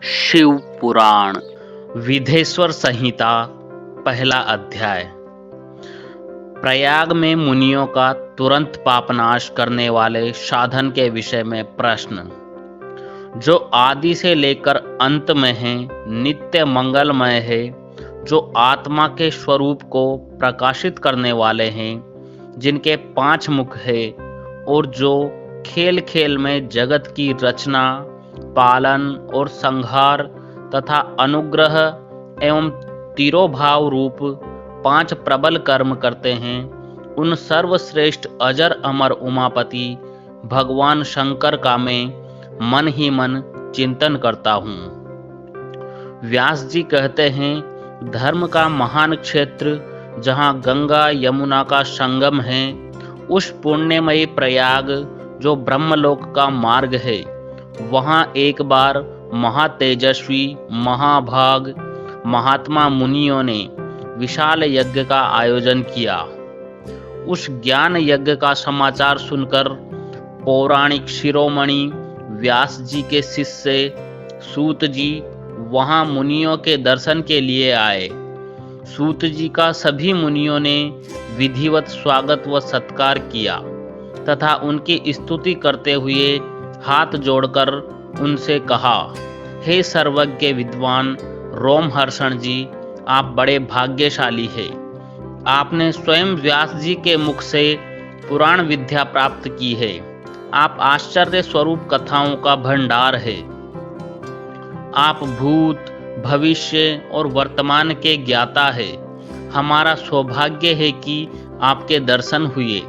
शिव पुराण विधेश्वर संहिता पहला अध्याय। प्रयाग में मुनियों का तुरंत पापनाश करने वाले साधन के विषय में प्रश्न। जो आदि से लेकर अंत में है, नित्य मंगलमय है, जो आत्मा के स्वरूप को प्रकाशित करने वाले हैं, जिनके 5 मुख है, और जो खेल खेल में जगत की रचना, पालन और संहार तथा अनुग्रह एवं तिरोभाव रूप 5 प्रबल कर्म करते हैं, उन सर्वश्रेष्ठ अजर अमर उमापति भगवान शंकर का मैं मन ही मन चिंतन करता हूँ। व्यास जी कहते हैं, धर्म का महान क्षेत्र जहाँ गंगा यमुना का संगम है, उस पुण्यमयी प्रयाग जो ब्रह्मलोक का मार्ग है, वहाँ एक बार महातेजस्वी महाभाग महात्मा मुनियों ने विशाल यज्ञ का आयोजन किया। उस ज्ञान यज्ञ का समाचार सुनकर पौराणिक शिरोमणि व्यास जी के शिष्य सूत जी वहां मुनियों के दर्शन के लिए आए। सूत जी का सभी मुनियों ने विधिवत स्वागत व सत्कार किया तथा उनकी स्तुति करते हुए हाथ जोड़कर उनसे कहा, हे सर्वज्ञ विद्वान रोमहर्षण जी, आप बड़े भाग्यशाली हैं। आपने स्वयं व्यास जी के मुख से पुराण विद्या प्राप्त की है। आप आश्चर्य स्वरूप कथाओं का भंडार है। आप भूत भविष्य और वर्तमान के ज्ञाता है। हमारा सौभाग्य है कि आपके दर्शन हुए।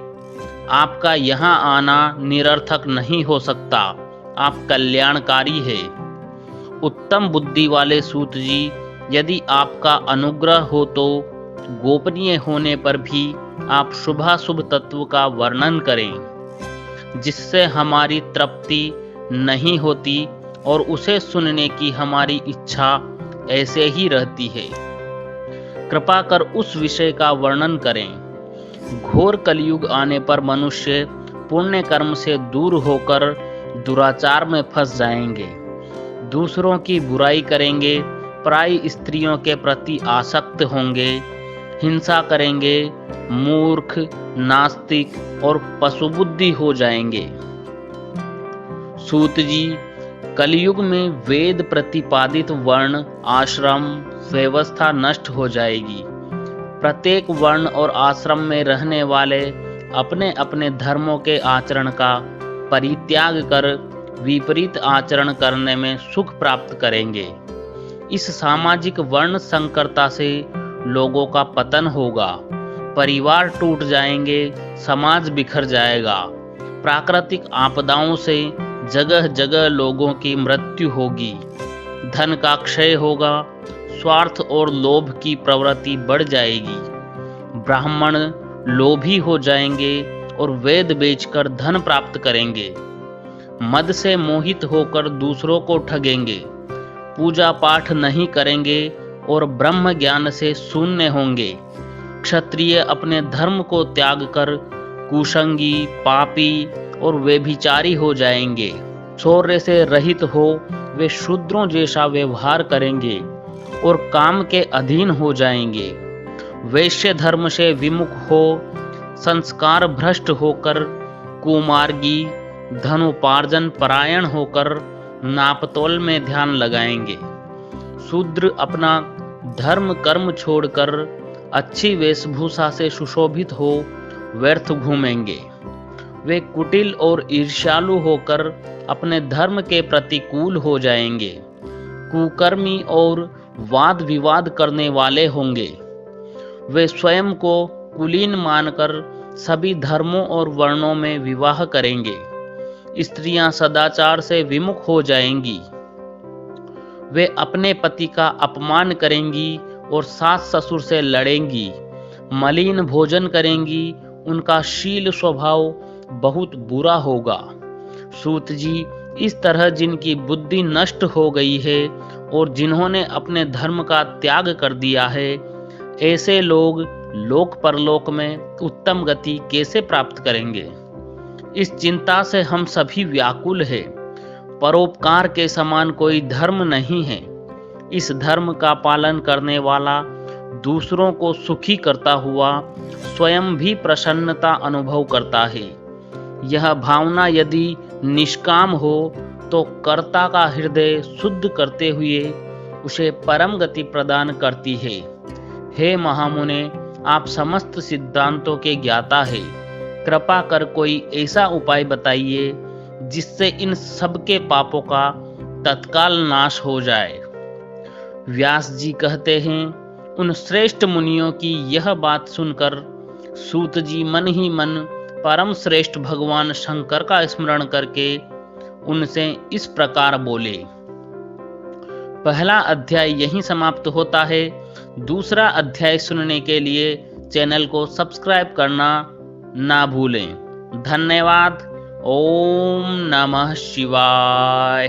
आपका यहाँ आना निरर्थक नहीं हो सकता। आप कल्याणकारी है। उत्तम बुद्धि वाले सूत जी, यदि आपका अनुग्रह हो तो गोपनीय होने पर भी आप शुभाशुभ तत्व का वर्णन करें, जिससे हमारी तृप्ति नहीं होती और उसे सुनने की हमारी इच्छा ऐसे ही रहती है। कृपा कर उस विषय का वर्णन करें। घोर कलयुग आने पर मनुष्य पुण्य कर्म से दूर होकर दुराचार में फंस जाएंगे, दूसरों की बुराई करेंगे, पराई स्त्रियों के प्रति आसक्त होंगे, हिंसा करेंगे, मूर्ख, नास्तिक और पशुबुद्धि हो जाएंगे। सूत जी, कलयुग में वेद प्रतिपादित वर्ण आश्रम व्यवस्था नष्ट हो जाएगी। प्रत्येक वर्ण और आश्रम में रहने वाले अपने अपने धर्मों के आचरण का परित्याग कर विपरीत आचरण करने में सुख प्राप्त करेंगे। इस सामाजिक वर्ण संकरता से लोगों का पतन होगा, परिवार टूट जाएंगे, समाज बिखर जाएगा, प्राकृतिक आपदाओं से जगह जगह लोगों की मृत्यु होगी, धन का क्षय होगा, स्वार्थ और लोभ की प्रवृत्ति बढ़ जाएगी, ब्राह्मण लोभी हो जाएंगे और वेद बेचकर धन प्राप्त करेंगे, मद से मोहित होकर दूसरों को ठगेंगे, पूजा पाठ नहीं करेंगे और ब्रह्म ज्ञान से शून्य होंगे। क्षत्रिय अपने धर्म को त्याग कर कुसंगी, पापी और व्यभिचारी हो जाएंगे। शौर्य से रहित हो वे शूद्रों जैसा व्यवहार करेंगे और काम के अधीन हो जाएंगे। वैश्य धर्म से विमुख हो संस्कार भ्रष्ट होकर कुमार्गी, धनोपार्जन परायण होकर नापतोल में ध्यान लगाएंगे। शूद्र अपना धर्म कर्म छोड़कर अच्छी वेशभूषा से सुशोभित हो व्यर्थ घूमेंगे। वे कुटिल और ईर्ष्यालु होकर अपने धर्म के प्रतिकूल हो जाएंगे। कुकर्मी और वाद विवाद करने वाले होंगे। वे स्वयं को कुलीन मानकर सभी धर्मों और वर्णों में विवाह करेंगे। स्त्रियां सदाचार से विमुख हो जाएंगी। वे अपने पति का अपमान करेंगी और सास ससुर से लड़ेंगी, मलिन भोजन करेंगी। उनका शील स्वभाव बहुत बुरा होगा। सूत जी, इस तरह जिनकी बुद्धि नष्ट हो गई है और जिन्होंने अपने धर्म का त्याग कर दिया है, ऐसे लोग लोक परलोक में उत्तम गति कैसे प्राप्त करेंगे? इस चिंता से हम सभी व्याकुल हैं। परोपकार के समान कोई धर्म नहीं है। इस धर्म का पालन करने वाला दूसरों को सुखी करता हुआ स्वयं भी प्रसन्नता अनुभव करता है। यह भावना यदि निष्काम हो तो कर्ता का हृदय शुद्ध करते हुए उसे परम गति प्रदान करती है। हे महामुने, आप समस्त सिद्धांतों के ज्ञाता है, कृपा कर कोई ऐसा उपाय बताइए जिससे इन सबके पापों का तत्काल नाश हो जाए। व्यास जी कहते हैं, उन श्रेष्ठ मुनियों की यह बात सुनकर सूत जी मन ही मन परम श्रेष्ठ भगवान शंकर का स्मरण करके उनसे इस प्रकार बोले। पहला अध्याय यहीं समाप्त होता है। दूसरा अध्याय सुनने के लिए चैनल को सब्सक्राइब करना ना भूलें। धन्यवाद। ओम नमः शिवाय।